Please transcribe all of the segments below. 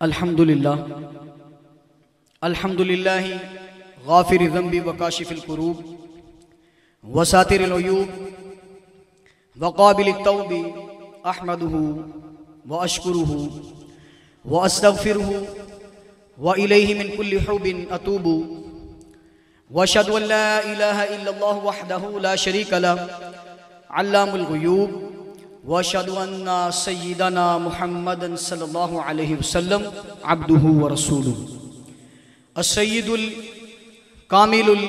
अल्हम्दुलिल्लाह अल्हम्दुलिल्लाहि गाफिर ज़ंबी व काशिफिल कुरूब व सातिरिल उयूब व क़ाबिलित तौबी अहमदुहु व अशकुरुहु व अस्तग़फिरुहु व इलैहि मिन कुल्लि हुब्बिन अतूबु व अशहदु अन ला इलाहा इल्लल्लाह वहदहु ला शरीका लह अल्लामुल ग़ुयूब व अशहदु अन्ना सय्यिदना मुहम्मदन सल्लल्लाहु अलैहि वसल्लम अब्दुहु व रसूलुहु अस्सय्यिदुल कामिलुल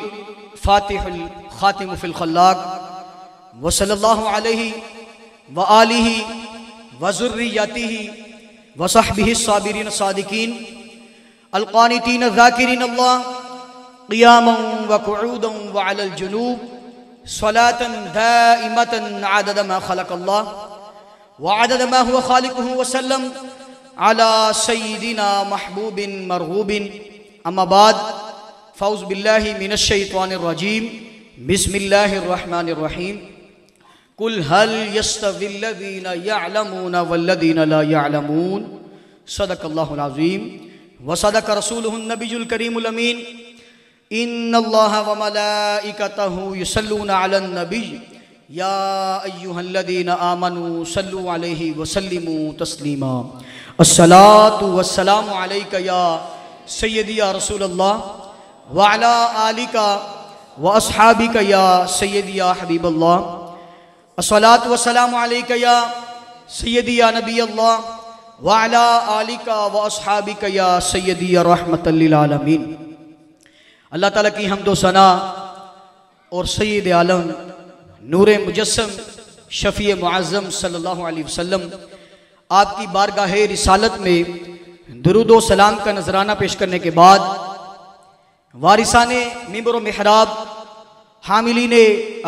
फातिहुल खातिमु फिल खल्लाक व सल्लल्लाहु अलैहि व आलिहि व ज़ुर्रिय्यतिहि व सहबिहि साबिरीन सादिकीन अल क़ानितीन ज़ाकिरीन अल्लाह क़ियामन व क़ुऊदन व अलल जुनूब सलातन दाइमतन अदद मा खलक़ अल्लाह व अदद मा हुवा खालिक़ुहु व सल्लम अला सय्यिदिना महबूबिन मरगूबिन अम्मा बाद फ़ौज़ बिल्लाहि मिनश शैतानिर रजीम बिस्मिल्लाहिर रहमानिर रहीम कुल हल यस्तविल्लज़ीना यअलमूना वल्लज़ीना ला यअलमून सदक़ल्लाहुल अज़ीम व सदक़ रसूलुहुन नबियुल करीमुल अमीन इन्नल्लाह व मलाइकतहु युसल्लूना अलन नबी या अय्युहल्लज़ीना आमनू सल्लु अलैहि व सल्लिमू तस्लीमा अस्सलातु वस्सलामु अलैका या सय्यदी या रसूलल्लाह व अला आलिका व अस्हाबिका या सय्यदी या हबीबल्लाह अस्सलातु वस्सलामु अलैका या सय्यदी या नबी अल्लाह व अला आलिका व अस्हाबिका या सय्यदी या रहमतल लिल आलमीन। अल्लाह ताला की हम्दो सना और सय्यद आलम नूरे मुजस्सम शफ़ी मुअज़्ज़म सल्लल्लाहु अलैहि वसल्लम आपकी बारगाह रिसालत में दुरूद व सलाम का नजराना पेश करने के बाद वारिसाने मिंबर व मिहराब हामिलीन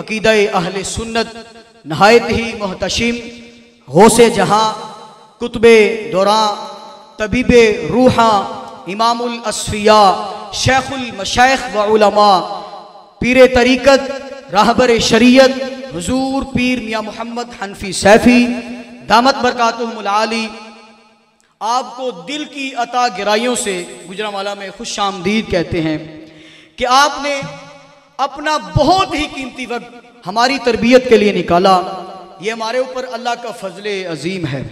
अकीदा अहले सुन्नत नहायत ही मुहतशिम गौसे जहाँ कुतुबे दौरां तबीबे रूहा इमामुल अस्फिया शेखुल मशाइख व उलमा पीरे तरीक़त रहबर शरीयत हुजूर पीर मियाँ मोहम्मद हनफी सैफ़ी दामत बरकातुहुमुल आली आपको दिल की अता गिराइयों से गुजरांवाला में खुश आमदीद कहते हैं कि आपने अपना बहुत ही कीमती वक्त हमारी तरबियत के लिए निकाला। ये हमारे ऊपर अल्लाह का फजले अजीम है।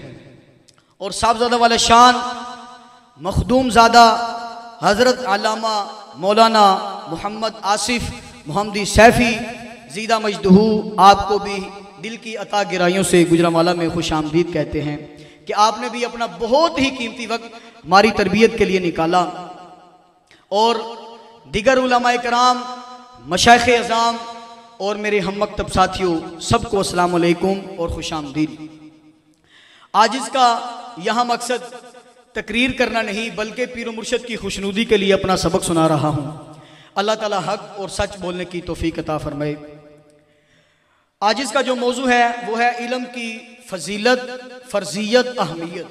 और साहबजादा वाला शान मखदूम ज़ादा हज़रत अल्लामा मौलाना मोहम्मद आसिफ मोहम्मदी सैफ़ी ज़ीदा मजदहू आपको भी दिल की अता गिराइयों से गुजरांवाला में खुश आमदीद कहते हैं कि आपने भी अपना बहुत ही कीमती वक्त हमारी तरबियत के लिए निकाला। और दिगर उलमाए कराम मशाइख़ अज़ाम और मेरे हम मकतब साथियों सबको अस्सलामु अलैकुम और खुश आमदीद। आज इसका यहाँ मकसद तकरीर करना नहीं बल्कि पीर मुर्शद की खुशनुदी के लिए अपना सबक सुना रहा हूँ। अल्लाह ताला हक और सच बोलने की तौफीक अता फरमाए। आज इसका जो मौजू है वो है इल्म की फजीलत फर्जियत अहमियत।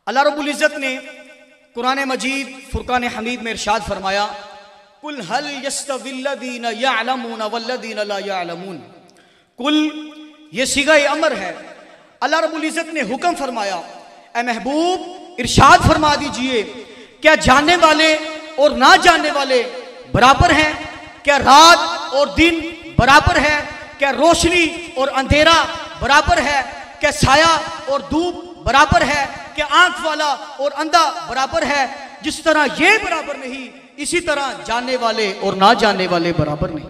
अल्लाह रब्बुल इज़्ज़त ने कुरान मजीद फुरकान हमीद में इरशाद फरमाया कुल हल यस्तविल्लज़ीना यअलमूना वल्लज़ीना ला यअलमून। कुल ये सीगा अमर है। अल्लाह रब्बुल इज़्ज़त ने हुक्म फरमाया ए महबूब इरशाद फरमा दीजिए क्या जानने वाले और ना जानने वाले बराबर हैं? क्या रात और दिन बराबर है? क्या रोशनी और अंधेरा बराबर है? क्या साया और धूप बराबर है? क्या आंख वाला और अंधा बराबर है? जिस तरह ये बराबर नहीं इसी तरह जानने वाले और ना जानने वाले बराबर नहीं।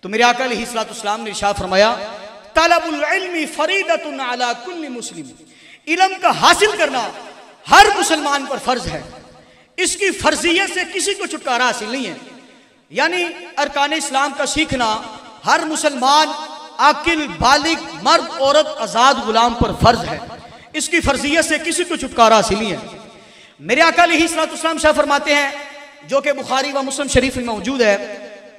तो मेरे आका अलैहिस्सलाम ने इरशाद फरमाया तलबुल इल्मी फरीदतुन अला कुल्ली मुस्लिम। इल्म का हासिल करना हर मुसलमान पर फर्ज है। इसकी फर्जियत से किसी को छुटकारा हासिल नहीं है। यानी अरकान इस्लाम का सीखना हर मुसलमान आकिल बालिग मर्द औरत आज़ाद गुलाम पर फर्ज है। इसकी फर्जियत से किसी को छुटकारा हासिल नहीं है। मेरे आका अलैहिस्सलाम शाह फरमाते हैं जो कि बुखारी व मुस्लिम शरीफ में मौजूद है।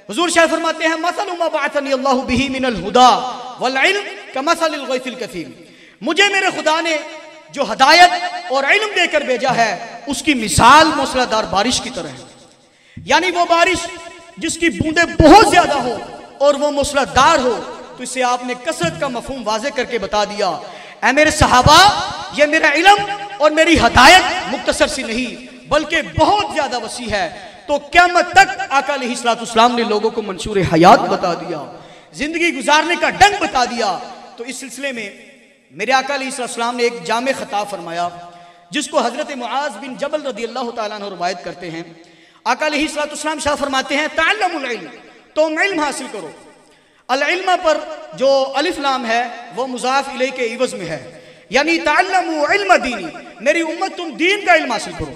हुजूर शाह फरमाते हैं मसलु मा बअथनी अल्लाहु बिही मिनल हुदा वल इल्म कमसलिल गैसिल कसीर। मुझे मेरे खुदा ने जो हदायत और इल्म देकर भेजा है उसकी मिसाल मूसलाधार बारिश की तरह है। यानी वो बारिश जिसकी बूंदें बहुत ज्यादा हो और वो मूसलाधार हो। तो इससे आपने कसरत का मफहूम वाज़े करके बता दिया। ऐ मेरे सहाबा ये मेरा इल्म और मेरी हदायत मुख्तसर सी नहीं बल्कि बहुत ज्यादा वसी है। तो क़यामत तक आका अलैहिस्सलाम ने लोगों को मंशूर हयात बता दिया, जिंदगी गुजारने का ढंग बता दिया। तो इस सिलसिले में मेरे आका अलैहिस्सलाम ने एक जामे खिताब फरमाया जिसको हजरत मुआज बिन जबल रदियल्लाहु ताला अन्हु रवायत करते हैं। आका अलैहिस्सलाम शाह फरमाते हैं तअल्लमुल इल्म, तुम इल्म हासिल करो। अल इल्म पर जो अलिफ लाम है वो मुजाफ इलैहि के इवज में है, यानी तअल्लमु इल्म दीनी, मेरी उम्मत तुम दीन का इल्म हासिल करो।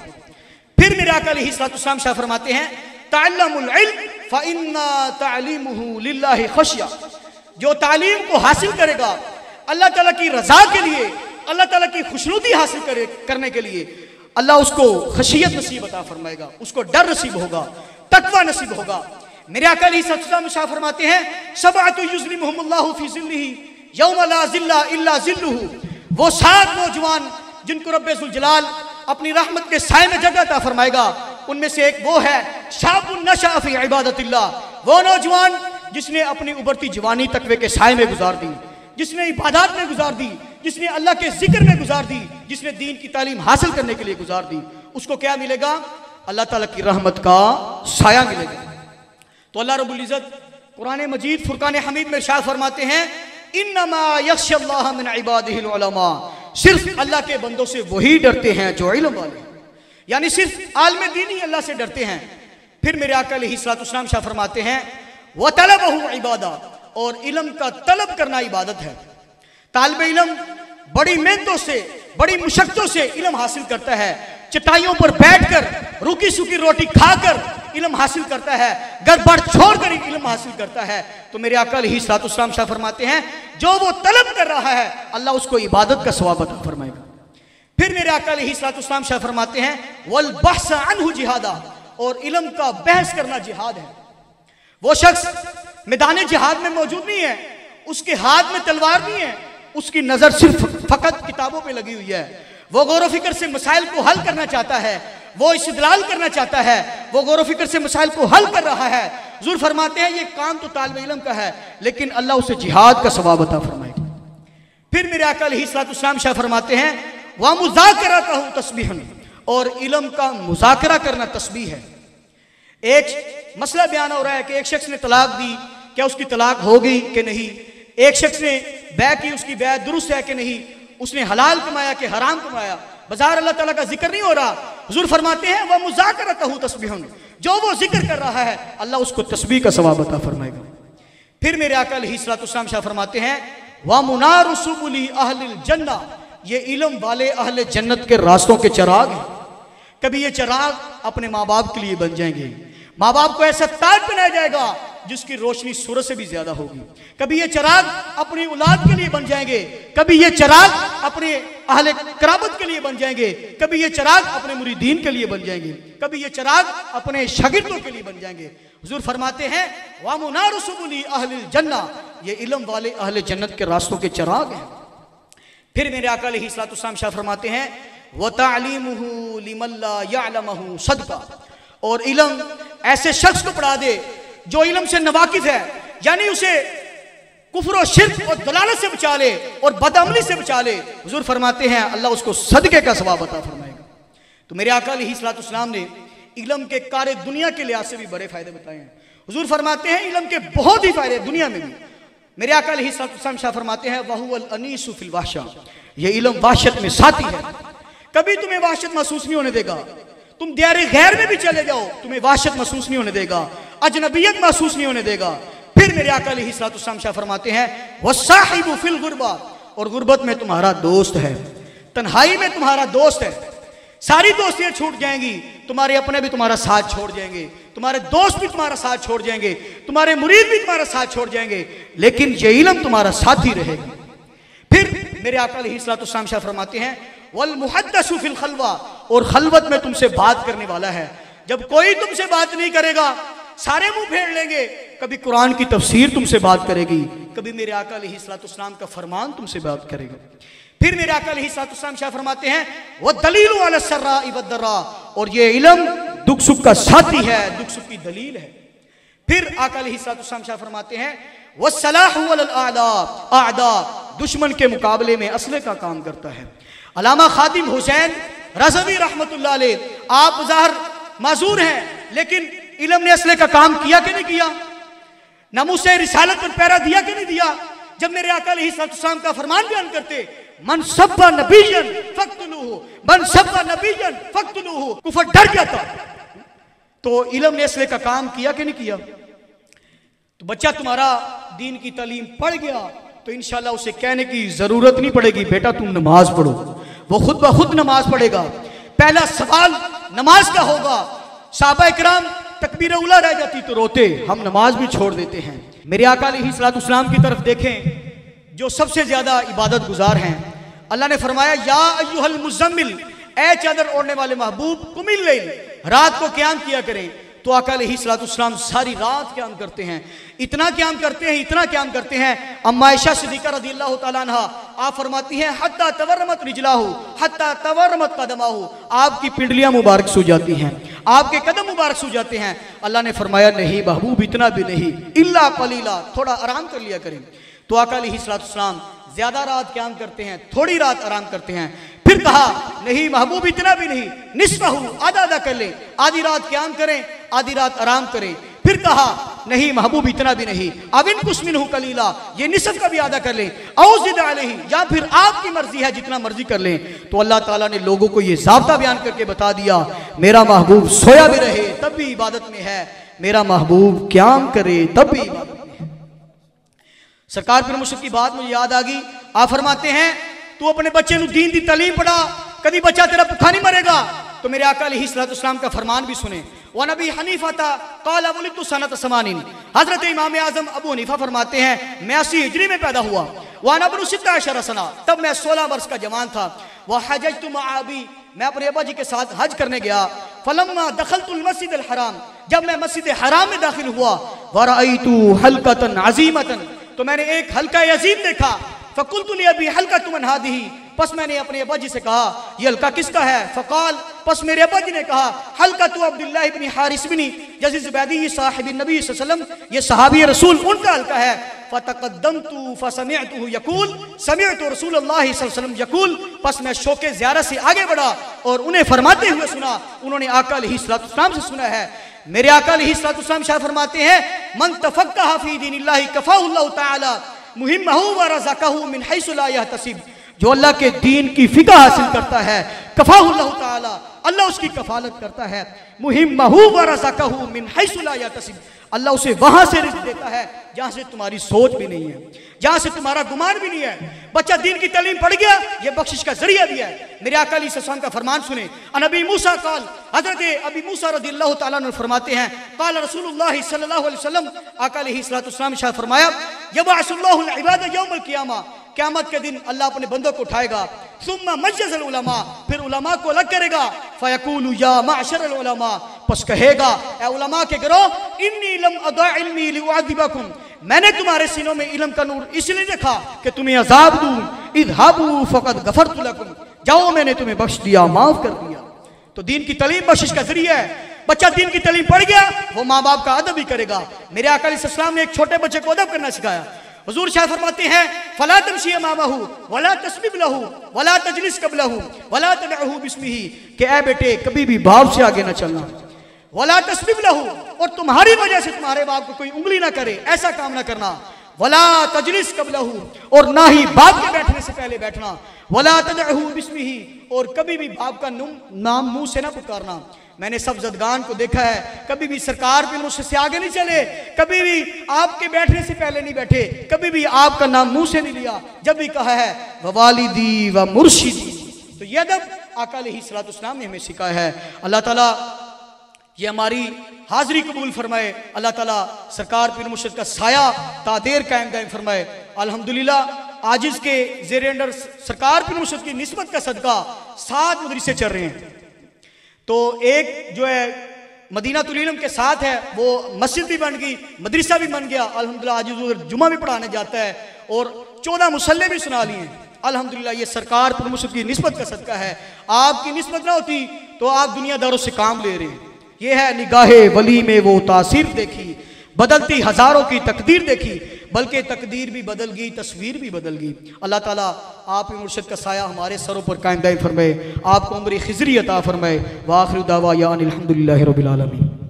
फिर मेरे आका अलैहिस्सलाम शाह फरमाते हैं तअल्लमुल इल्म फइन्ना तअलीमुहु लिल्लाहि खशिया, जो तालीम को हासिल करेगा अल्लाह ताला की रजा के लिए, अल्लाह ताला की खुशनुदी हासिल करने के लिए, अल्लाह उसको खशियत नसीब अता फरमाएगा, उसको डर नसीब होगा, तकवा नसीब होगा। मेरे आका अलैहिस्सलाम शाह फरमाते हैं सबअतु युज़्लिमुहुमुल्लाहु फी ज़िल्लिही यौम ला ज़िल्ला इल्ला ज़िल्लुहु, वो 7 नौजवान जिनको रब्बे ज़ुल जलाल अपनी रहमत के साए में जगह अता फरमाएगा। उनमें से एक वो है शाबुन नशअ फी इबादतिल्लाह, वो नौजवान जिसने अपनी उभरती जवानी तकवे के साए में गुजार दी, जिसने इबादत में गुजार दी, जिसने अल्लाह के जिक्र में गुजार दी, जिसने दीन की तालीम हासिल करने के लिए गुजार दी, उसको क्या मिलेगा? अल्लाह ताला की रहमत का साया मिलेगा। तो अल्लाह रब्बुल इज्जत कुरान मजीद फुरकान हमीद में इरशाद फरमाते हैं इन्नमा यख्शल्लाह मिन इबादिहिल उलमा, सिर्फ अल्लाह के बंदों से वही डरते हैं जो इल्म वाले, यानी सिर्फ आलिम दीन ही अल्लाह से डरते हैं। फिर मेरे आका अलैहिस्सलाम शाह फरमाते हैं व तलबहु इबादा, और इल्म का तलब करना इबादत है। तालिब इल्म बड़ी मेहनतों से, बड़ी मुशक्कतों से इल्म हासिल करता है, चटाइयों पर बैठकर रूखी सूखी रोटी खाकर इल्म हासिल करता है, घर बार छोड़कर इल्म हासिल करता है। तो मेरे आका अलैहिस्सलाम शाह फरमाते हैं जो वो तलब कर रहा है अल्लाह उसको इबादत का सवाब अता फरमाएगा। फिर मेरे आका अलैहिस्सलाम शाह फरमाते हैं वल बहस अन्हु जिहादा, और इल्म का बहस करना जिहाद है। वो शख्स मैदान जिहाद में मौजूद नहीं है, उसके हाथ में तलवार नहीं है, उसकी नजर सिर्फ फकत किताबों पे लगी हुई है, वो गौर फिक्र से मसाइल को हल करना चाहता है, वो इस्तिदलाल करना चाहता है, वो गौर फिक्र से मसाइल को हल कर रहा है। हुजूर फरमाते हैं ये काम तो तालिब इल्म का है, लेकिन अल्लाह उसे जिहाद का सवाब अता फरमाएगा। फिर मेरे आका अलैहिस्सलाम शाह फरमाते हैं वा मुज़ाकरतहु तस्बीहन, और इल्म का मुज़ाकरा करना तस्बीह है। एक मसला बयान हो रहा है कि एक शख्स ने तलाक दी, क्या उसकी तलाक हो गई कि नहीं? एक शख्स ने बै की, उसकी बै दुरुस्त है कि नहीं? उसने हलाल कमाया कि हराम कमाया? बाजार अल्लाह ताला का जिक्र नहीं हो रहा। हुजूर फरमाते हैं वह मुज़ाकरतहु तस्बीहन, जो वो जिक्र कर रहा है अल्लाह उसको तस्बीह का सवाब अता फरमाएगा। फिर मेरे आका अलैहिस्सलाम शाह फरमाते हैं व मुनारु सुबुली अहलिल जन्ना, ये इल्म वाले अहले जन्नत के रास्तों के चिराग हैं। कभी ये चिराग अपने माँ बाप के लिए बन जाएंगे, माँ बाप को ऐसा ताज बनाया जाएगा जिसकी रोशनी सूरज से भी ज्यादा होगी। कभी ये चिराग अपनी औलाद के लिए बन जाएंगे, कभी ये चिराग अपने अहले कराबत के लिए बन जाएंगे, कभी ये चिराग अपने मुरीदीन के लिए बन जाएंगे, कभी ये चिराग अपने शागिर्दों के लिए बन जाएंगे। हुजूर फरमाते हैं वा मुनारु सुबुली अहलिल जन्ना, ये इल्म वाले अहले जन्नत के रास्तों के चिराग हैं। फिर मेरे आका अलैहिस्सलाम शाह फरमाते हैं व तालीमुहु लिमन ला यअलमहु सदका, और इल्म ऐसे शख्स को पढ़ा दे जो इल्म से नवाकिफ है, यानी उसे कुफ्र और शिर्क और दलालत से बचा ले और बदअमली से बचा ले। हुजूर फरमाते हैं अल्लाह उसको सदके का सवाब अता फरमाएगा। तो मेरे आका अलैहिस्सलाम ने इल्म के कार्य दुनिया के लिहाज से भी बड़े फायदे बताए हैं। हुजूर फरमाते हैं इल्म के बहुत ही फायदे दुनिया में भी। मेरे आका अलैहिस्सलाम शाह फरमाते हैं वहुवल अनीसु फिल वहशा, ये इल्म वहशत में साथी है, कभी तुम्हें वहशत महसूस नहीं होने देगा। तुम दियारे गैर में भी चले जाओ तुम्हें वहशत महसूस नहीं होने देगा, अजनबियत महसूस नहीं होने देगा। फिर मेरे आका अलैहिस्सलाम शाह फरमाते हैं वसाहिबु फिल गुरबा, और गुर्बत में तुम्हारा दोस्त है, तन्हाई में तुम्हारा दोस्त है। सारी दोस्तियां छूट जाएंगी, तुम्हारे अपने भी तुम्हारा साथ छोड़ जाएंगे, तुम्हारे दोस्त भी तुम्हारा साथ छोड़ जाएंगे, तुम्हारे मुरीद भी तुम्हारा साथ छोड़ जाएंगे, लेकिन ये इल्म तुम्हारा साथी रहेगा। फिर मेरे आका अलैहिस्सलाम शाह फरमाते हैं वल मुहद्दसु फिल खलवा, और खलवत में तुमसे बात करने वाला है। जब कोई तुमसे बात नहीं करेगा सारे मुंह फेर लेंगे, कभी कुरान की तफसीर तुमसे बात करेगी, कभी मेरे आका अलैहिस्सलाम का फरमान तुमसे बात करेगा। फिर मेरे आका अलैहिस्सलाम शाह फरमाते हैं वो दलीलु अला सर्राइ वद्दर्रा, और ये इल्म दुख सुख का साथी है, दुख सुख की दलील है। फिर आका अलैहिस्सलाम शाह फरमाते हैं वो सलाहु अल आदा, दुश्मन के मुकाबले में असले का काम करता है। अल्लामा खादिम हुसैन रज़वी रहमतुल्लाह अलैह, आप ज़ाहिर माजूर हैं, लेकिन इल्म ने असले का काम किया कि नहीं किया? नमूसे रिसालत पर पैरा दिया कि नहीं दिया? जब मेरे आका अलैहिस्सलाम का फरमान बयान करते, मन सब्बा नबीयन फक्तुलूहु, मन सब्बा नबीयन फक्तुलूहु, कुफर डर गया था। तो इल्म ने असले का काम किया कि नहीं किया? तो बच्चा तुम्हारा दीन की तालीम पढ़ गया तो इंशाल्लाह उसे कहने की जरूरत नहीं पड़ेगी बेटा तुम नमाज पढ़ो, वो खुद ब खुद नमाज पढ़ेगा। पहला सवाल नमाज का होगा। सहाबा इकराम तकबीर उला रह जाती तो रोते, हम नमाज भी छोड़ देते हैं। मेरे आका अलैहिस्सलाम की तरफ देखें जो सबसे ज्यादा इबादत गुजार हैं। अल्लाह ने फरमाया या अय्युहल मुज़म्मिल, ए चादर ओढ़ने वाले महबूब, कुमिल लैल, रात को क़याम किया करें। तो आका अलैहिस्सलाम सारी रात क़याम करते हैं, इतना क़याम करते हैं, इतना क़याम करते हैं। अम्मा आयशा सिद्दीक़ा रज़ियल्लाहु ताला अन्हा आप फरमाती हैं हत्ता तवर्रमत रिजलाहु हत्ता तवर्रमत कदमाहु, आपकी पिंडलियां मुबारक सो जाती हैं, आपके कदम मुबारक सो जाते हैं। अल्लाह ने फरमाया नहीं महबूब इतना भी नहीं, इल्ला कलीला, थोड़ा आराम कर लिया करें। तो आका अलैहिस्सलाम ज्यादा रात क़याम करते हैं, थोड़ी रात आराम करते हैं। फिर कहा नहीं महबूब इतना भी नहीं, निस्फहु, आधा आधा कर लें, आधी रात क़याम करें, आधी रात आराम करें। फिर कहा नहीं महबूब इतना भी नहीं, अब इन कुछ मिनहु कलीला, ये निसफ का भी आधा कर लें, औ ज़िद अलैहि, या फिर आपकी मर्जी है जितना मर्जी कर लें। तो अल्लाह ताला ने लोगों को ये ज़ाब्ता बयान करके बता दिया, मेरा महबूब सोया भी रहे तब भी इबादत में है, मेरा महबूब क़याम करे तब भी इबादत में है। सरकार फिर मुझे की बात मुझे याद आ गई। आप फरमाते हैं तू अपने बच्चे को दीन दी तालीम पढ़ा, कभी बच्चा तेरा भूखा नहीं मरेगा। तो मेरे आका अलैहिस्सलाम का फरमान भी सुने। व नबी हनीफा था काला वलिदतु सनत समानिन, हजरत इमाम आजम अबू हनीफा फरमाते हैं मैं 80 हिजरी में पैदा हुआ। व नबनु 16 सना, तब मैं 16 वर्ष का जवान था। वह हजजतु मआबी, मैं अपने अब्बा जी के साथ हज करने गया। फलम्मा दखलतुल मस्जिदल हराम, जब मैं मस्जिद हराम में दाखिल हुआ। व रअयतु हल्कतन अजीमतन, तो मैंने एक हल्का अजीम देखा। फकुलतु ली अबी हल्कतु मन हादिही, पस मैंने अपने अब्बा जी से कहा यह हल्का किसका है? फकाल, पस मेरे अब्बा जी ने कहा हल्कतु अब्दुल्लाह इब्न हारिस बिन यज़ीद ज़ुबैदी साहिबी नबी सल्लल्लाहु अलैहि वसल्लम, ये सहाबी रसूल उनका हल्का है। फतक़द्दमतु फसमिअतुहु यक़ूल समिअतु रसूलुल्लाह सल्लल्लाहु अलैहि वसल्लम यक़ूल, पस मैं शौक़े ज़ियारत से आगे बढ़ा और उन्हें फरमाते हुए सुना, उन्होंने आका अलैहिस्सलाम से सुना है। मेरे आका अलैहिस्सलाम शाह फरमाते हैं मन तफ़क्क़ह फ़ी दीनिल्लाहि कफ़ाहुल्लाहु तआला मुहिम्महु व रज़क़हु मिन हैसु ला यहतसिब, जो अल्लाह के दीन की फिक़्ह हासिल करता है कफ़ाहुल्लाहु तआला, अल्लाह उसकी कफालत करता है। मुहिम्महु व रज़क़हु मिन हैसु ला यहतसिब, अल्लाह उसे वहां से रिज़्क़ देता है जहां से तुम्हारी सोच भी नहीं है, जहां से तुम्हारा गुमान भी नहीं है। बच्चा दीन की तालीम पढ़ गया, ये बख्शिश का जरिया भी है। मेरे आका अलैहिस्सलाम का फरमान सुने। अनबी मूसा काल, हजरत अबी मूसा रज़ियल्लाहु ताला अन्हु फरमाते हैं काल रसूलुल्लाह सल्लल्लाहु अलैहि वसल्लम, आका अलैहिस्सलाम शाह फरमाया यबअसुल्लाहुल इबाद यौमल क़ियामा, क़यामत के दिन अल्लाह अपने बंदों को उठाएगा। सुम्मा मज्जज़ल उलमा, फिर उलमा को अलग करेगा। फ़यक़ूलु या मअशरल उलमा, पस कहेगा ए उलमा के गिरोह इन्नी लम अदा इल्मी लिउअज़िबकुम, मैंने तुम्हारे सीनों में इल्म का नूर इसलिए देखा कि तुम्हें अजाब दूं। इज़हाबू फ़क़द गफ़रतु लकुम, जाओ मैंने तुम्हें बख्श दिया, माफ कर दिया। तो दीन की तालीम बख्शिश का जरिया है। बच्चा दीन की तालीम पढ़ गया, वो माँ बाप का अदब भी करेगा। मेरे आका अलैहिस्सलाम ने एक छोटे बच्चे को अदब करना सिखाया। हुजूर शाह फरमाते हैं फला तमशी अमामहु वला तस्बिब लहु वला तजलिस क़ब्लहु वला तदअहु बिस्मिही, कि ए बेटे कभी भी बाप से आगे ना चलना। वला तस्बिब लहु, और तुम्हारी वजह से तुम्हारे बाप को कोई उंगली ना करे, ऐसा काम ना करना। वला तजलिस क़ब्लहु, और ना ही बाप के बैठने से पहले बैठना। वला तदअहु बिस्मिही, और कभी भी बाप का नाम मुंह से ना पुकारना। मैंने सब जदगान को देखा है, कभी भी सरकार भी मुझसे आगे नहीं चले, कभी भी आपके बैठने से पहले नहीं बैठे, कभी भी आपका नाम मुंह से नहीं लिया। जब भी कहा है ववालिदी व मुर्शिदी, तो यह अदब आका अलैहिस्सलाम ने हमें सिखाया है। अल्लाह ताला ये हमारी हाजिरी कबूल फरमाए। अल्लाह ताला सरकार पीर मुर्शिद का साया तादेर कायम दायम फरमाए। अल्हम्दुलिल्लाह आजिज़ के ज़ेर अंडर सरकार पीर मुर्शिद की निस्बत का सदका 7 मदरसे चल रहे हैं। तो एक जो है मदीनातुल इल्म के साथ है, वो मस्जिद भी बन गई, मदरसा भी बन गया। अल्हम्दुलिल्लाह आज उधर जुमा भी पढ़ाने जाता है और 14 मुसल्ले भी सुना लिए। अल्हम्दुलिल्लाह ये सरकार पीर मुर्शिद की निस्बत का सदका है। आपकी निस्बत ना होती तो आप दुनियादारों से काम ले रहे। ये है निगाहे वली में वो तासीर देखी, बदलती हजारों की तकदीर देखी, बल्कि तकदीर भी बदल गई, तस्वीर भी बदल गई। अल्लाह ताला आप मुर्शद का साया हमारे सरों पर कायम दायम फरमाए, आपको उम्र खिजरी अता फरमाए। व आखिर दावा या अनिल हम्दुलिल्लाहि रब्बिल आलमीन।